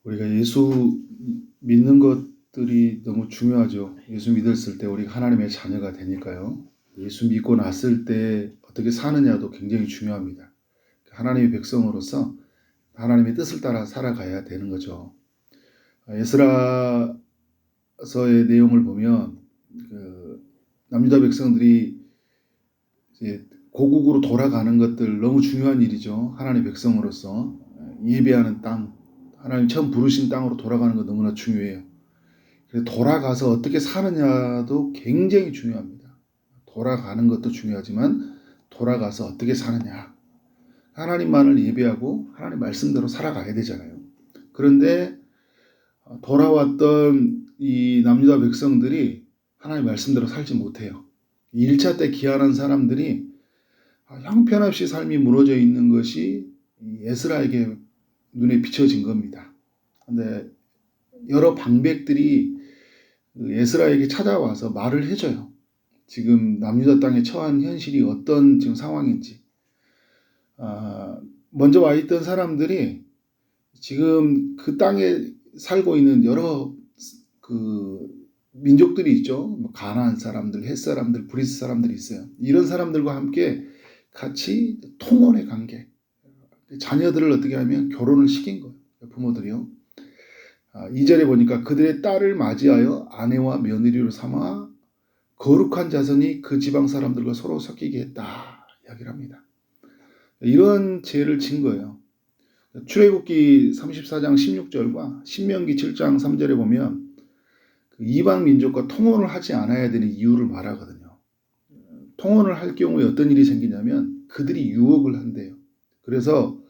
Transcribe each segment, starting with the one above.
우리가 예수 믿는 것들이 너무 중요하죠. 예수 믿었을 때 우리가 하나님의 자녀가 되니까요. 예수 믿고 났을 때 어떻게 사느냐도 굉장히 중요합니다. 하나님의 백성으로서 하나님의 뜻을 따라 살아가야 되는 거죠. 에스라서의 내용을 보면 남유다 백성들이 이제 고국으로 돌아가는 것들 너무 중요한 일이죠. 하나님의 백성으로서 예배하는 땅, 하나님 처음 부르신 땅으로 돌아가는 거 너무나 중요해요. 그래서 돌아가서 어떻게 사느냐도 굉장히 중요합니다. 돌아가는 것도 중요하지만 돌아가서 어떻게 사느냐. 하나님만을 예배하고 하나님 말씀대로 살아가야 되잖아요. 그런데 돌아왔던 이 남유다 백성들이 하나님 말씀대로 살지 못해요. 1차 때 귀환한 사람들이 형편없이 삶이 무너져 있는 것이 에스라에게 눈에 비춰진 겁니다. 근데 여러 방백들이 에스라에게 찾아와서 말을 해줘요. 지금 남유다 땅에 처한 현실이 어떤 지금 상황인지. 먼저 와 있던 사람들이 지금 그 땅에 살고 있는 여러 그 민족들이 있죠. 가나안 사람들, 헷 사람들, 브리스 사람들이 있어요. 이런 사람들과 함께 같이 통혼의 관계. 자녀들을 어떻게 하면 결혼을 시킨 거예요. 부모들이요. 2절에 보니까 그들의 딸을 맞이하여 아내와 며느리로 삼아 거룩한 자손이 그 지방 사람들과 서로 섞이게 했다. 이야기를 합니다. 이런 죄를 진 거예요. 출애굽기 34장 16절과 신명기 7장 3절에 보면 그 이방 민족과 통혼을 하지 않아야 되는 이유를 말하거든요. 통혼을 할 경우에 어떤 일이 생기냐면 그들이 유혹을 한대요. 그래서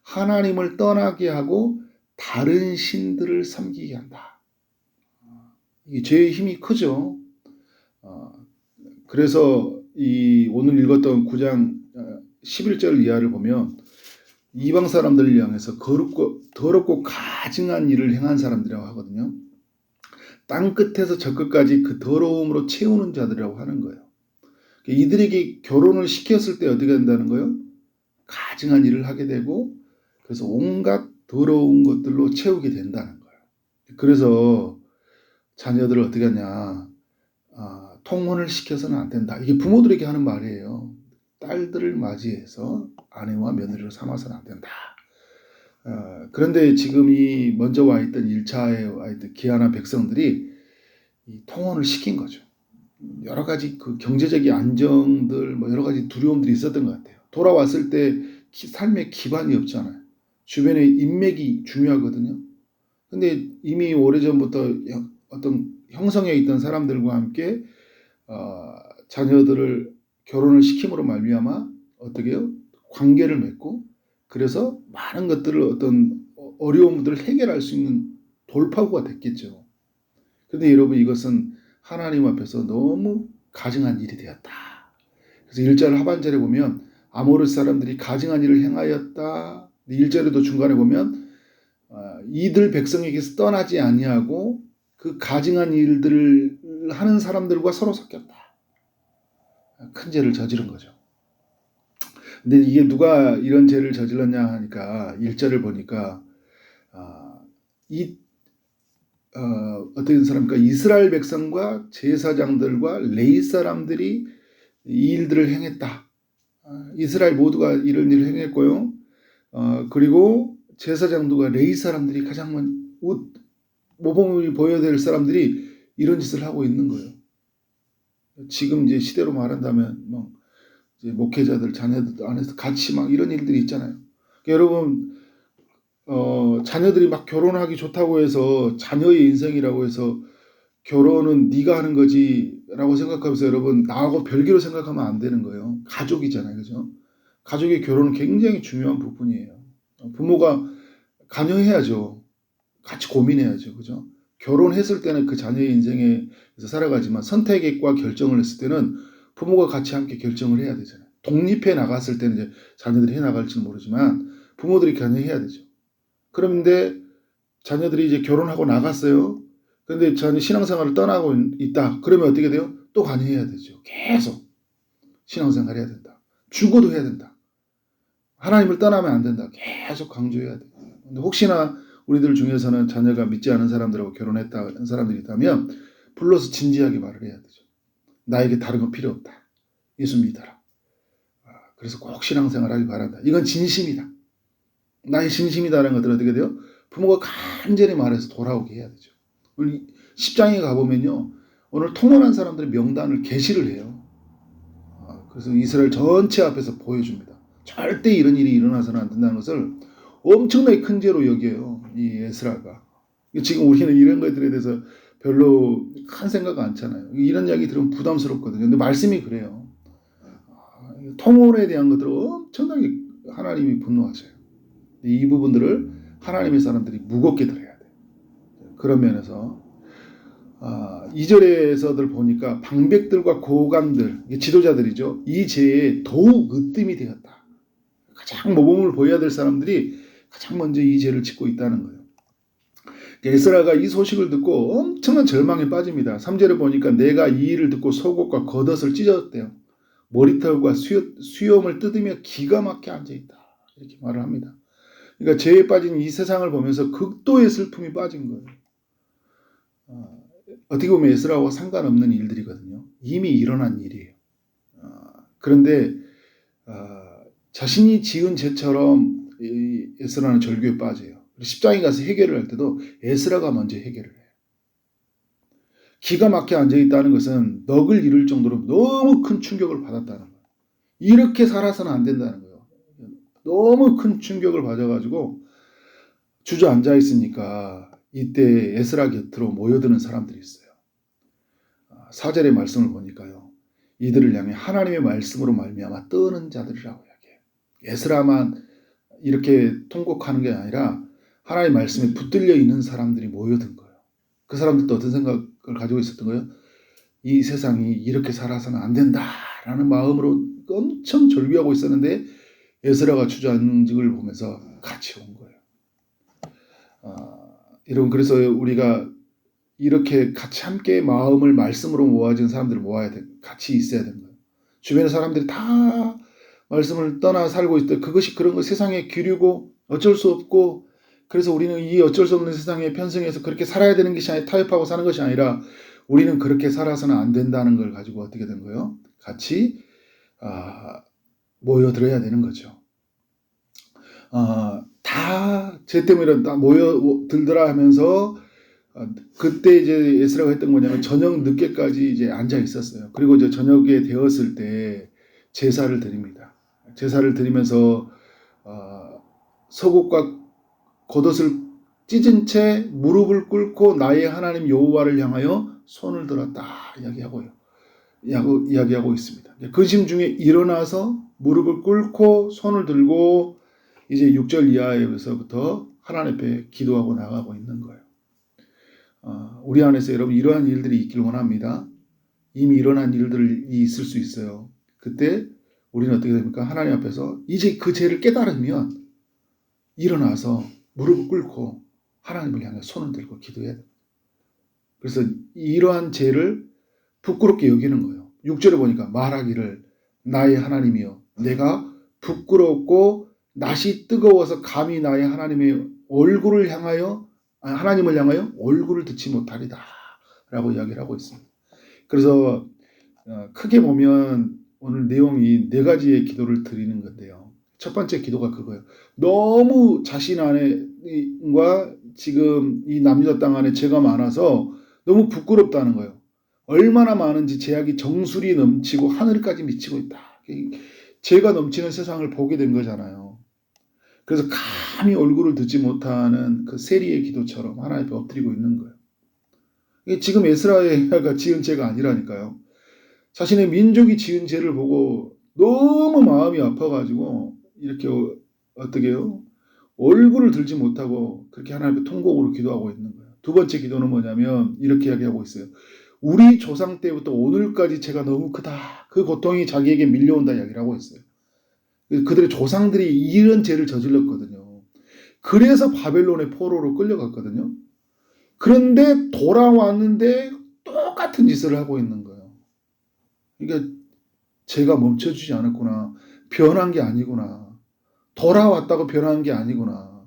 하나님을 떠나게 하고 다른 신들을 섬기게 한다. 이 죄의 힘이 크죠. 그래서 이 오늘 읽었던 9장 11절 이하를 보면 이방 사람들을 향해서 더럽고 가증한 일을 행한 사람들이라고 하거든요. 땅 끝에서 저 끝까지 그 더러움으로 채우는 자들이라고 하는 거예요. 이들에게 결혼을 시켰을 때 어떻게 된다는 거예요? 가증한 일을 하게 되고 그래서 온갖 더러운 것들로 채우게 된다는 거예요. 그래서 자녀들을 어떻게 하냐. 통혼을 시켜서는 안 된다. 이게 부모들에게 하는 말이에요. 딸들을 맞이해서 아내와 며느리로 삼아서는 안 된다. 그런데 지금 이 먼저 와 있던 1차에 와 있던 귀환한 백성들이 이 통혼을 시킨 거죠. 여러 가지 그 경제적인 안정들, 뭐 여러 가지 두려움들이 있었던 것 같아요. 돌아왔을 때 삶의 기반이 없잖아요. 주변에 인맥이 중요하거든요. 근데 이미 오래전부터 어떤 형성에 있던 사람들과 함께 자녀들을 결혼을 시킴으로 말미암아 어떻게 해요? 관계를 맺고 그래서 많은 것들을 어떤 어려움들을 해결할 수 있는 돌파구가 됐겠죠. 그런데 여러분 이것은 하나님 앞에서 너무 가증한 일이 되었다. 그래서 1절 하반절에 보면 아모르 사람들이 가증한 일을 행하였다. 1절에도 중간에 보면 이들 백성에게서 떠나지 아니하고 그 가증한 일들을 하는 사람들과 서로 섞였다. 큰 죄를 저지른 거죠. 근데 이게 누가 이런 죄를 저질렀냐 하니까 1절을 보니까 어떤 사람입니까? 이스라엘 백성과 제사장들과 레위 사람들이 이 일들을 행했다. 이스라엘 모두가 이런 일을 행했고요. 그리고 제사장들과 레위 사람들이 가장 모범을 보여야 될 사람들이 이런 짓을 하고 있는 거예요. 지금 이제 시대로 말한다면 뭐 이제 목회자들 자녀들 안에서 같이 막 이런 일들이 있잖아요. 그러니까 여러분 자녀들이 막 결혼하기 좋다고 해서 자녀의 인생이라고 해서 결혼은 네가 하는 거지라고 생각하면서 여러분 나하고 별개로 생각하면 안 되는 거예요. 가족이잖아요, 그죠? 가족의 결혼은 굉장히 중요한 부분이에요. 부모가 관여해야죠. 같이 고민해야죠, 그죠? 결혼했을 때는 그 자녀의 인생에서 살아가지만 선택과 결정을 했을 때는 부모가 같이 함께 결정을 해야 되잖아요. 독립해 나갔을 때는 이제 자녀들이 해 나갈지는 모르지만 부모들이 관여해야 되죠. 그런데 자녀들이 이제 결혼하고 나갔어요. 근데 자녀 신앙생활을 떠나고 있다. 그러면 어떻게 돼요? 또 관여해야 되죠. 계속 신앙생활 해야 된다. 죽어도 해야 된다. 하나님을 떠나면 안 된다. 계속 강조해야 돼요. 근데 혹시나 우리들 중에서는 자녀가 믿지 않은 사람들하고 결혼했다는 사람들이 있다면 불러서 진지하게 말을 해야 되죠. 나에게 다른 건 필요 없다. 예수 믿어라. 그래서 꼭 신앙생활 하기 바란다. 이건 진심이다. 나의 진심이다라는 것들 어떻게 돼요? 부모가 간절히 말해서 돌아오게 해야 되죠. 오늘 10장에 가보면요. 오늘 통혼한 사람들의 명단을 게시를 해요. 그래서 이스라엘 전체 앞에서 보여줍니다. 절대 이런 일이 일어나서는 안 된다는 것을 엄청나게 큰 죄로 여겨요. 이 에스라가. 지금 우리는 이런 것들에 대해서 별로 큰 생각 않잖아요. 이런 이야기 들으면 부담스럽거든요. 근데 말씀이 그래요. 통혼에 대한 것들을 엄청나게 하나님이 분노하셔요. 이 부분들을 하나님의 사람들이 무겁게 들어야 돼요. 그런 면에서 2절에서들 보니까 방백들과 고관들, 지도자들이죠. 이 죄에 더욱 으뜸이 되었다. 가장 모범을 보여야 될 사람들이 가장 먼저 이 죄를 짓고 있다는 거예요. 에스라가 이 소식을 듣고 엄청난 절망에 빠집니다. 3절에 보니까 내가 이 일을 듣고 속옷과 겉옷을 찢었대요. 머리털과 수염을 뜯으며 기가 막혀 앉아있다. 이렇게 말을 합니다. 그러니까 죄에 빠진 이 세상을 보면서 극도의 슬픔이 빠진 거예요. 어떻게 보면 에스라와 상관없는 일들이거든요. 이미 일어난 일이에요. 그런데 자신이 지은 죄처럼 에스라는 절규에 빠져요. 10장에 가서 해결을 할 때도 에스라가 먼저 해결을 해요. 기가 막혀 앉아있다는 것은 넋을 잃을 정도로 너무 큰 충격을 받았다는 거예요. 이렇게 살아서는 안 된다는 거예요. 너무 큰 충격을 받아가지고 주저앉아 있으니까 이때 에스라 곁으로 모여드는 사람들이 있어요. 4절의 말씀을 보니까요. 이들을 향해 하나님의 말씀으로 말미암아 떠는 자들이라고 이야기해요. 에스라만 이렇게 통곡하는 게 아니라 하나님의 말씀에 붙들려 있는 사람들이 모여든 거예요. 그 사람들도 어떤 생각을 가지고 있었던 거예요? 이 세상이 이렇게 살아서는 안 된다라는 마음으로 엄청 절규하고 있었는데 에스라가 주저앉은 걸 보면서 같이 온 거예요. 여러분, 그래서 우리가 이렇게 같이 함께 마음을 말씀으로 모아진 사람들을 모아야 돼. 같이 있어야 되는 거예요. 주변의 사람들이 다 말씀을 떠나 살고 있을 때 그것이 그런 거 세상의 기류고 어쩔 수 없고, 그래서 우리는 이 어쩔 수 없는 세상에 편승해서 그렇게 살아야 되는 것이 아니라 타협하고 사는 것이 아니라 우리는 그렇게 살아서는 안 된다는 걸 가지고 어떻게 된 거예요? 같이 모여들어야 되는 거죠. 다 쟤 때문에 다 모여들더라 하면서 그때 이제 에스라가 했던 거냐면 저녁 늦게까지 이제 앉아 있었어요. 그리고 이제 저녁에 되었을 때 제사를 드립니다. 제사를 드리면서 속옷과 겉옷을 찢은 채 무릎을 꿇고 나의 하나님 여호와를 향하여 손을 들었다 이야기하고 있습니다. 근심 중에 일어나서 무릎을 꿇고 손을 들고 이제 6절 이하에서부터 하나님 앞에 기도하고 나가고 있는 거예요. 우리 안에서 여러분 이러한 일들이 있길 원합니다. 이미 일어난 일들이 있을 수 있어요. 그때 우리는 어떻게 됩니까? 하나님 앞에서 이제 그 죄를 깨달으면 일어나서 무릎을 꿇고 하나님을 향해 손을 들고 기도해야 돼요. 그래서 이러한 죄를 부끄럽게 여기는 거예요. 6절에 보니까 말하기를 나의 하나님이여 내가 부끄럽고 낯이 뜨거워서 감히 나의 하나님의 얼굴을 향하여 하나님을 향하여 얼굴을 듣지 못하리다 라고 이야기를 하고 있습니다. 그래서 크게 보면 오늘 내용이 4가지의 기도를 드리는 건데요. 첫 번째 기도가 그거예요. 너무 자신 안에과 지금 이 남유다 땅 안에 죄가 많아서 너무 부끄럽다는 거예요. 얼마나 많은지 죄악이 정수리 넘치고 하늘까지 미치고 있다. 죄가 넘치는 세상을 보게 된 거잖아요. 그래서 감히 얼굴을 듣지 못하는 그 세리의 기도처럼 하나님 앞에 엎드리고 있는 거예요. 이게 지금 에스라가 지은 죄가 아니라니까요. 자신의 민족이 지은 죄를 보고 너무 마음이 아파가지고 이렇게 어떻게 해요? 얼굴을 들지 못하고 그렇게 하나님 앞에 통곡으로 기도하고 있는 거예요. 두 번째 기도는 뭐냐면 이렇게 이야기하고 있어요. 우리 조상 때부터 오늘까지 죄가 너무 크다. 그 고통이 자기에게 밀려온다 이야기를 하고 있어요. 그들의 조상들이 이런 죄를 저질렀거든요. 그래서 바벨론의 포로로 끌려갔거든요. 그런데 돌아왔는데 똑같은 짓을 하고 있는 거예요. 그러니까 죄가 멈춰주지 않았구나. 변한 게 아니구나. 돌아왔다고 변한 게 아니구나.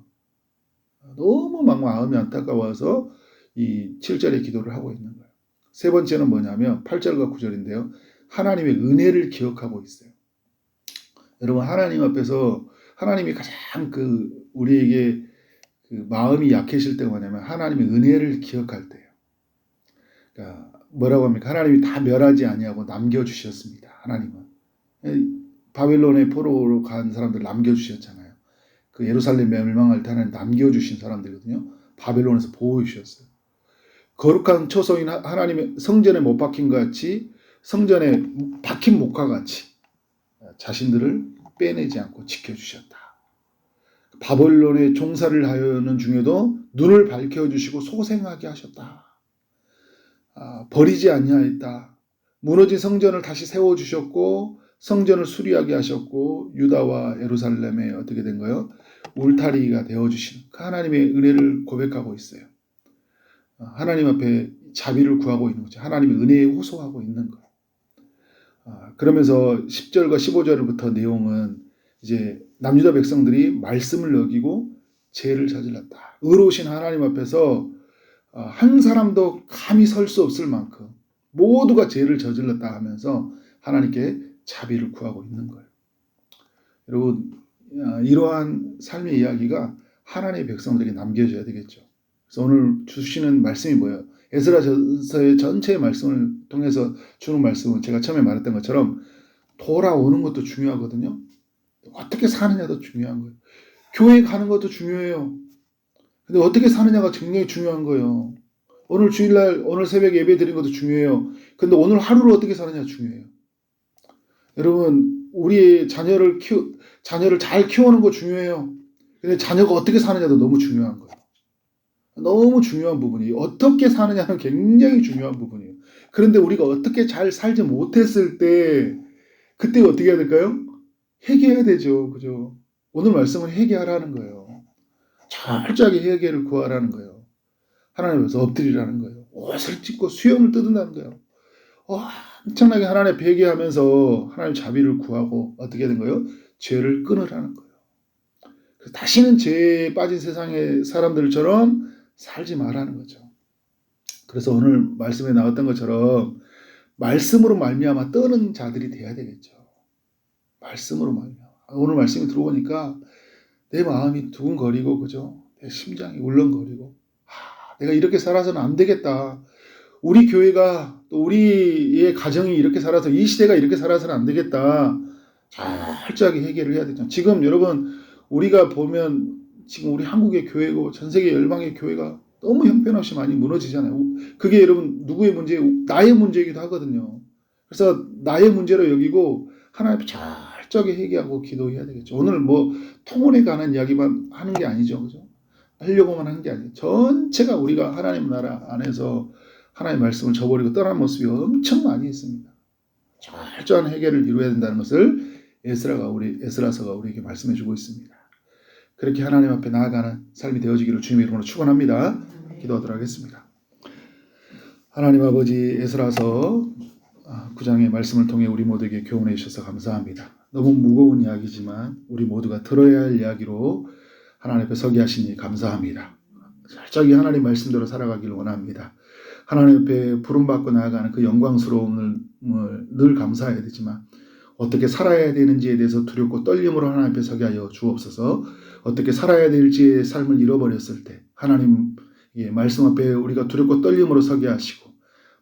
너무 막 마음이 안타까워서 이 7절의 기도를 하고 있는 거예요. 세 번째는 뭐냐면 8절과 9절인데요. 하나님의 은혜를 기억하고 있어요. 여러분, 하나님 앞에서 하나님이 가장 우리에게 마음이 약해질 때가 뭐냐면 하나님의 은혜를 기억할 때예요. 그러니까 뭐라고 합니까? 하나님이 다 멸하지 아니하고 남겨주셨습니다. 하나님은 바벨론의 포로로 간 사람들 남겨주셨잖아요. 그 예루살렘 멸망할 때 하나님 남겨주신 사람들이거든요. 바벨론에서 보호해 주셨어요. 거룩한 초소인 하나님의 성전에 못 박힌 것 같이, 성전에 박힌 목과 같이 자신들을 빼내지 않고 지켜주셨다. 바벨론의 종살이를 하는 중에도 눈을 밝혀주시고 소생하게 하셨다. 버리지 아니하였다. 무너진 성전을 다시 세워주셨고 성전을 수리하게 하셨고 유다와 예루살렘에 어떻게 된 거예요? 울타리가 되어주신 그 하나님의 은혜를 고백하고 있어요. 하나님 앞에 자비를 구하고 있는 거죠. 하나님의 은혜에 호소하고 있는 거예요. 그러면서 10절과 15절부터 내용은 이제 남유다 백성들이 말씀을 어기고 죄를 저질렀다. 의로우신 하나님 앞에서 한 사람도 감히 설 수 없을 만큼 모두가 죄를 저질렀다 하면서 하나님께 자비를 구하고 있는 거예요. 여러분, 이러한 삶의 이야기가 하나님의 백성들에게 남겨져야 되겠죠. 그래서 오늘 주시는 말씀이 뭐예요? 에스라서의 전체의 말씀을 통해서 주는 말씀은 제가 처음에 말했던 것처럼 돌아오는 것도 중요하거든요. 어떻게 사느냐도 중요한 거예요. 교회 가는 것도 중요해요. 근데 어떻게 사느냐가 굉장히 중요한 거예요. 오늘 주일날, 오늘 새벽에 예배 드린 것도 중요해요. 근데 오늘 하루를 어떻게 사느냐 중요해요. 여러분, 우리의 자녀를 잘 키우는 거 중요해요. 근데 자녀가 어떻게 사느냐도 너무 중요한 거예요. 너무 중요한 부분이 어떻게 사느냐는 굉장히 중요한 부분이에요. 그런데 우리가 어떻게 잘 살지 못했을 때 그때 어떻게 해야 될까요? 회개해야 되죠. 그죠? 오늘 말씀은 회개하라는 거예요. 철저하게 회개를 구하라는 거예요. 하나님 앞에서 엎드리라는 거예요. 옷을 찢고 수염을 뜯는다는 거예요. 엄청나게 하나님 앞에 회개하면서 하나님 자비를 구하고 어떻게 된 거예요? 죄를 끊으라는 거예요. 다시는 죄에 빠진 세상의 사람들처럼 살지 말라는 거죠. 그래서 오늘 말씀에 나왔던 것처럼 말씀으로 말미암아 떠는 자들이 돼야 되겠죠. 말씀으로 말미암아. 오늘 말씀이 들어오니까 내 마음이 두근거리고, 그죠? 내 심장이 울렁거리고, 내가 이렇게 살아서는 안 되겠다. 우리 교회가 또 우리의 가정이 이렇게 살아서 이 시대가 이렇게 살아서는 안 되겠다. 철저하게 해결을 해야 되죠. 지금 여러분, 우리가 보면 지금 우리 한국의 교회고 전 세계 열방의 교회가 너무 형편없이 많이 무너지잖아요. 그게 여러분 누구의 문제예요? 나의 문제이기도 하거든요. 그래서 나의 문제로 여기고 하나님 철저하게 회개하고 기도해야 되겠죠. 오늘 뭐 통혼에 관한 이야기만 하는 게 아니죠. 그죠? 하려고만 하는 게 아니에요. 전체가 우리가 하나님 나라 안에서 하나님의 말씀을 저버리고 떠난 모습이 엄청 많이 있습니다. 철저한 해결을 이루어야 된다는 것을 에스라서가 우리에게 말씀해 주고 있습니다. 그렇게 하나님 앞에 나아가는 삶이 되어지기를 주님의 이름으로 축원합니다. 기도하도록 하겠습니다. 하나님 아버지, 에스라서 9장의 말씀을 통해 우리 모두에게 교훈해 주셔서 감사합니다. 너무 무거운 이야기지만 우리 모두가 들어야 할 이야기로 하나님 앞에 서게 하시니 감사합니다. 철저히 하나님 말씀대로 살아가기를 원합니다. 하나님 앞에 부름받고 나아가는 그 영광스러움을 늘 감사해야 되지만 어떻게 살아야 되는지에 대해서 두렵고 떨림으로 하나님 앞에 서게 하여 주옵소서. 어떻게 살아야 될지의 삶을 잃어버렸을 때 하나님 말씀 앞에 우리가 두렵고 떨림으로 서게 하시고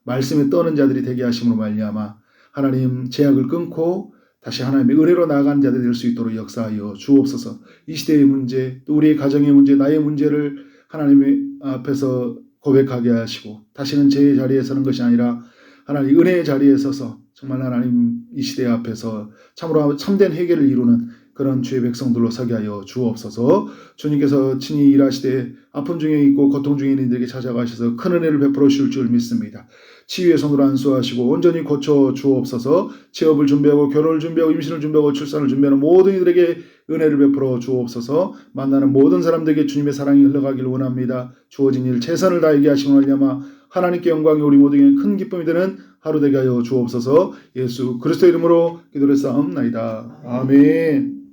말씀에 떠는 자들이 되게 하심으로 말미암아 하나님 제약을 끊고 다시 하나님의 은혜로 나아가는 자들이 될 수 있도록 역사하여 주옵소서. 이 시대의 문제, 또 우리의 가정의 문제, 나의 문제를 하나님의 앞에서 고백하게 하시고 다시는 제 자리에 서는 것이 아니라 하나님 은혜의 자리에 서서 정말 하나님 이 시대 앞에서 참으로 참된 회개를 이루는 그런 주의 백성들로 서게 하여 주옵소서. 주님께서 친히 일하시되 아픔 중에 있고 고통 중에 있는 이들에게 찾아가셔서 큰 은혜를 베풀어 주실 줄 믿습니다. 치유의 손으로 안수하시고 온전히 고쳐 주옵소서. 취업을 준비하고 결혼을 준비하고 임신을 준비하고 출산을 준비하는 모든 이들에게 은혜를 베풀어 주옵소서. 만나는 모든 사람들에게 주님의 사랑이 흘러가기를 원합니다. 주어진 일 최선을 다하게 하시고 말미암아 하나님께 영광이 우리 모두에게 큰 기쁨이 되는 하루 되게 하여 주옵소서. 예수 그리스도 이름으로 기도를 쌓옵나이다. 아멘.